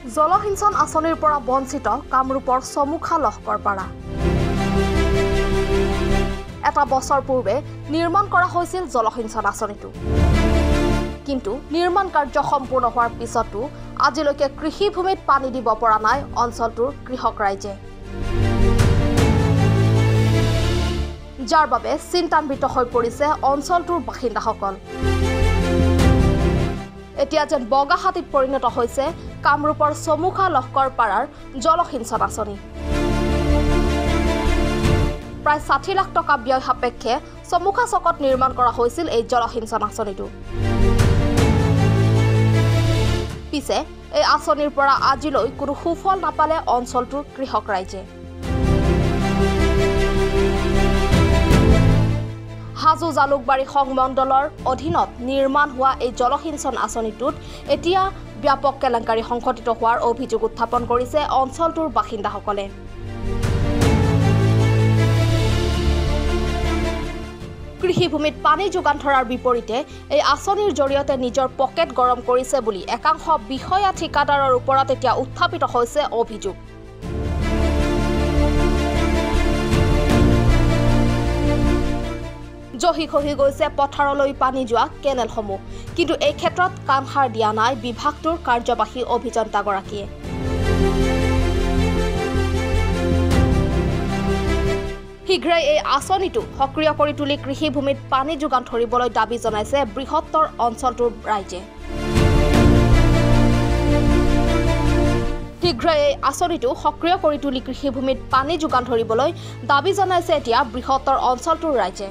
জলসিঞ্চন আঁচনিৰ পৰা বঞ্চিত কামৰূপৰ চমুখা লহকৰপাৰা। এটা বছৰ পূৰ্বে নিৰ্মাণ কৰা হৈছিল জলসিঞ্চন আঁচনিটো, কিন্তু নিৰ্মাণ কাৰ্য সম্পূৰ্ণ হোৱাৰ পিছতো আজিলৈকে কৃষিভূমিত পানী দিব পৰা নাই অঞ্চলটোৰ কৃষক ৰাইজে, যাৰ বাবে চিন্তান্বিত হৈ পৰিছে অঞ্চলটোৰ বাসিন্দাসকল। এতিয়া যেন বগাহাতীত পৰিণত হৈছে কামৰূপৰ চমুখা লহকৰপাৰাৰ জলসিঞ্চন আঁচনি। প্ৰায় ৬০ লাখ টকা ব্যয় সাপেক্ষে চমুখা চকত নিৰ্মাণ কৰা হৈছিল এই জলসিঞ্চন আঁচনিটো। পিছে এই আঁচনিৰ পৰা আজিলৈ কোনো সুফল নাপালে অঞ্চলটোৰ কৃষক ৰাইজে। হাজো জালুকবাৰী সংমণ্ডলৰ অধীনত নিৰ্মাণ হোৱা এই জলসিঞ্চন আঁচনিটোত এতিয়া ব্যাপক কেলেংকাৰী সংঘটিত হোৱাৰ অভিযোগ উত্থাপন কৰিছে অঞ্চলটোৰ বাসিন্দাসকলে। কৃষিভূমিত পানী যোগান ধৰাৰ বিপৰীতে এই আঁচনিৰ জৰিয়তে নিজৰ পকেট গৰম কৰিছে বুলি একাংশ বিষয়া ঠিকাদাৰৰ ওপৰত এতিয়া উত্থাপিত হৈছে অভিযোগ। জহি খহি গৈছে পথাৰলৈ পানী যোৱা কেনেলসমূহ, কিন্তু এই ক্ষেত্ৰত কাণসাৰ দিয়া নাই বিভাগটোৰ কাৰ্যবাহী অভিযন্তাগৰাকীয়ে। শীঘ্ৰেই এই আঁচনিটো সক্ৰিয় কৰি তুলি কৃষিভূমিত পানী যোগান ধৰিবলৈ দাবী জনাইছে বৃহত্তৰ অঞ্চলটোৰ ৰাইজে। শীঘ্ৰেই এই আঁচনিটো সক্ৰিয় কৰি তুলি কৃষিভূমিত পানী যোগান ধৰিবলৈ দাবী জনাইছে এতিয়া বৃহত্তৰ অঞ্চলটোৰ ৰাইজে।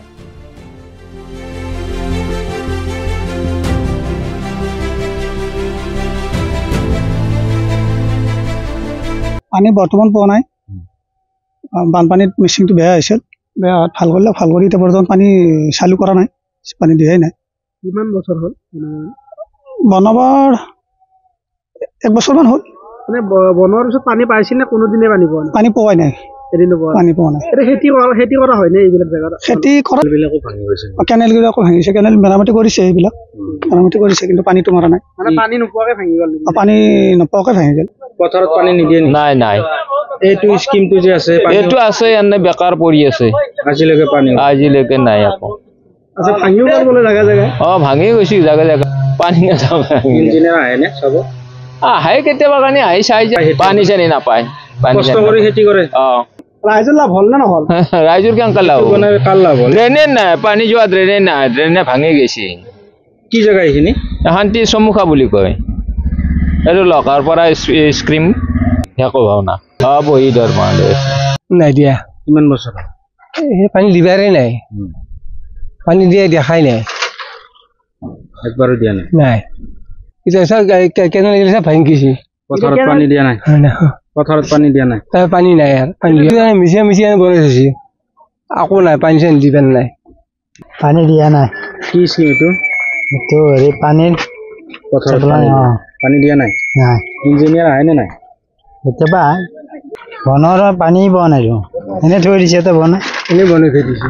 পানী বৰ্তমান পোৱা নাই। বানপানীত মেচিনটো বেয়া হৈছিল, বেয়া ভাল কৰিলে ভাল কৰি এতিয়া বৰ্তমান পানী চালু কৰা নাই, পানী দিয়াই নাই। কিমান বছৰ হ'ল বনাবৰ? 1 বছৰমান হ'ল। মানে বনোৱাৰ পিছত পানী পাইছিল নে কোনোদিনে পানী পোৱা নাই? পানী পোৱাই নাই, পানী পোৱা নাই। খেতি কৰা হয় নে এইবিলাক জেগাত? খেতি কৰা কেনেলবিলাকো ভাঙিছে, কেনেল মেৰামতি কৰিছে, এইবিলাক মেৰামতি কৰিছে, কিন্তু পানীটো মৰা নাই। পানী নোপোৱাকৈ ভাঙি গ'ল? পানী নোপোৱাকৈ ভাঙি গ'ল। পথাৰত পানী নিদিয়ে? নাই নাই, এইটো স্কিমটো যে আছে এইটো আছে, এনে বেকাৰ পৰি আছে আজিলৈকে নাই। আকৌ আচ্ছা, ভাঙিও গ'ল বোলে জাগা জাগা? ভাঙি গৈছে জাগা জাগা, পানী নাথাকে। ইঞ্জিনিয়াৰ আহে নে চাব? আহে কেতিয়াবা, কাৰণে আহি চাই যায়, পানী চানী নাপায়। কষ্ট কৰি খেতি কৰে। ৰাইজৰ লাভ হ'ল নে নহ'ল? ৰাইজৰ কেনেকা লাভ? কাৰ লাভ হ'ল? ড্ৰেইনে নাই, পানী যোৱা ড্ৰেইনে নাই, ড্ৰেইনে ভাঙি গৈছে। কি জেগা এইখিনি? শান্তি চমুখা বুলি কয়। এইটো লকাৰ পৰা স্ক্ৰীম একো ভাওনা বহি দৰমহা নাই দিয়া। কিমান বছৰ? সেই পানী দিবাৰে নাই, পানী দিয়ে দেখাই নাই, একবাৰো দিয়া নাই। নাই, এতিয়া চব কেনে লাগিলে চব ভাঙি গৈছে। পথাৰত পানী দিয়া নাই? পথাৰত পানী দিয়া নাই, পানী নাই। আৰু পানী মিচিয়া মিচিয়া বনাই থৈছে, আকৌ নাই, পানী চানী দিবা নাই, পানী দিয়া নাই। কি স্কিম এইটো? এইটো হেৰি পানীৰ পথাৰত পানী দিয়া নাই? নাই। ইঞ্জিনিয়াৰ আহে নে নাই? কেতিয়াবা বনৰ পানী পোৱা নাই, এনে থৈ দিছে, বনাই এনেই বনাই থৈ দিছে।